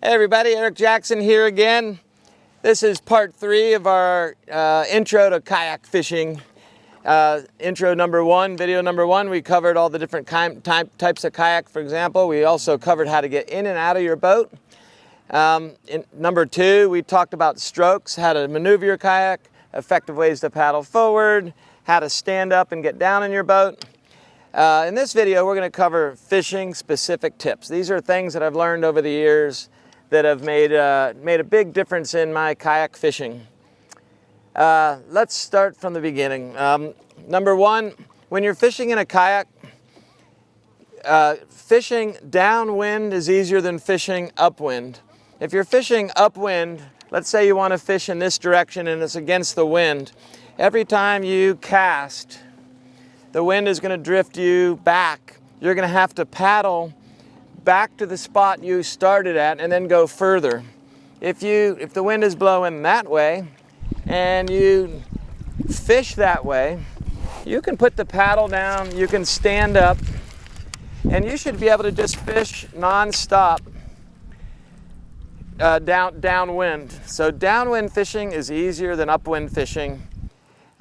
Hey everybody, Eric Jackson here again. This is part 3 of our intro to kayak fishing. Intro number 1, video number 1, we covered all the different types of kayak, for example. We also covered how to get in and out of your boat. In number 2, we talked about strokes, how to maneuver your kayak, effective ways to paddle forward, how to stand up and get down in your boat. In this video, we're going to cover fishing specific tips. These are things that I've learned over the years that have made a big difference in my kayak fishing. Let's start from the beginning. Number 1, when you're fishing in a kayak, fishing downwind is easier than fishing upwind. If you're fishing upwind, let's say you want to fish in this direction and it's against the wind, every time you cast, the wind is going to drift you back. You're going to have to paddle back to the spot you started at and then go further. If the wind is blowing that way and you fish that way, you can put the paddle down, you can stand up, and you should be able to just fish non-stop downwind. So downwind fishing is easier than upwind fishing.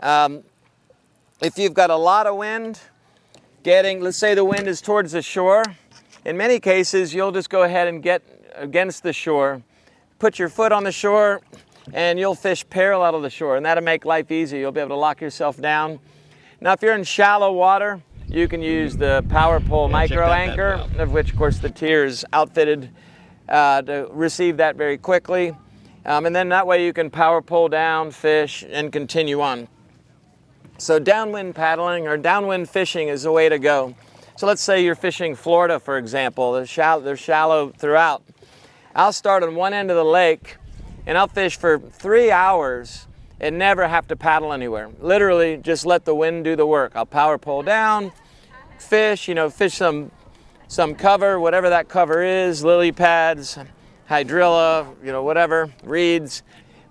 If you've got a lot of wind, let's say the wind is towards the shore, in many cases, you'll just go ahead and get against the shore, put your foot on the shore, and you'll fish parallel to the shore, and that'll make life easy. You'll be able to lock yourself down. Now, if you're in shallow water, you can use the power pole micro anchor, of which, of course, the tier is outfitted to receive that very quickly. And then that way you can power pole down, fish, and continue on. So downwind paddling or downwind fishing is the way to go. So let's say you're fishing Florida, for example. They're shallow throughout. I'll start on one end of the lake and I'll fish for 3 hours and never have to paddle anywhere. Literally just let the wind do the work. I'll power pole down, fish, fish some cover, whatever that cover is, lily pads, hydrilla, whatever, reeds,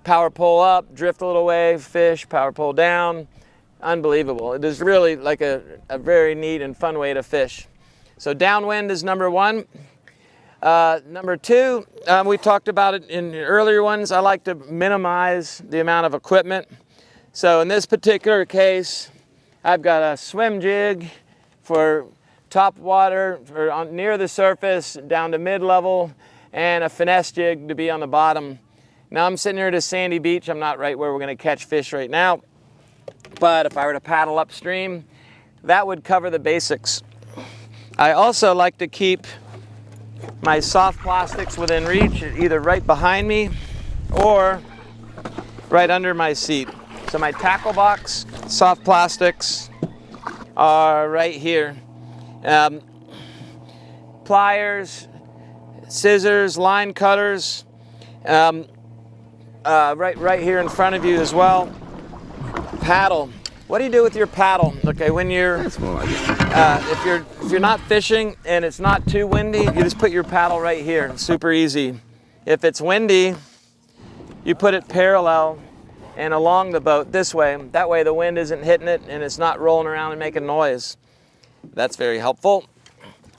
power pole up, drift a little way, fish, power pole down. Unbelievable. It is really like a very neat and fun way to fish. So downwind is number 1. Number 2, we talked about it in the earlier ones. I like to minimize the amount of equipment. So in this particular case, I've got a swim jig for top water, or near the surface, down to mid-level, and a finesse jig to be on the bottom. Now I'm sitting here at a sandy beach. I'm not right where we're going to catch fish right now. But if I were to paddle upstream, that would cover the basics. I also like to keep my soft plastics within reach, either right behind me or right under my seat. So my tackle box, soft plastics are right here. Pliers, scissors, line cutters, right here in front of you as well. Paddle. What do you do with your paddle? Okay, when if you're not fishing and it's not too windy, you just put your paddle right here. Super easy. If it's windy, you put it parallel and along the boat this way. That way the wind isn't hitting it and it's not rolling around and making noise. That's very helpful.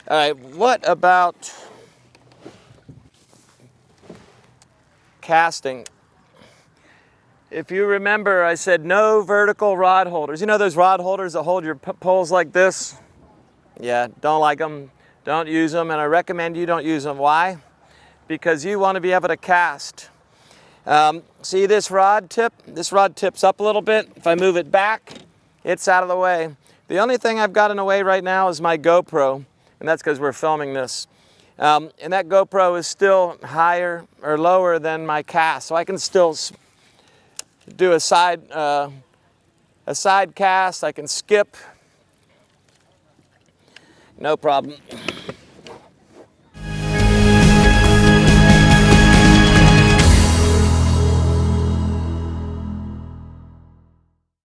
All right, what about casting? If you remember, I said no vertical rod holders. You know those rod holders that hold your poles like this? Yeah, don't like them. Don't use them, and I recommend you don't use them. Why? Because you want to be able to cast. See this rod tip? This rod tips up a little bit. If I move it back, it's out of the way. The only thing I've got in the way right now is my GoPro, and that's because we're filming this. And that GoPro is still higher or lower than my cast, so I can still do a side cast. I can skip, no problem.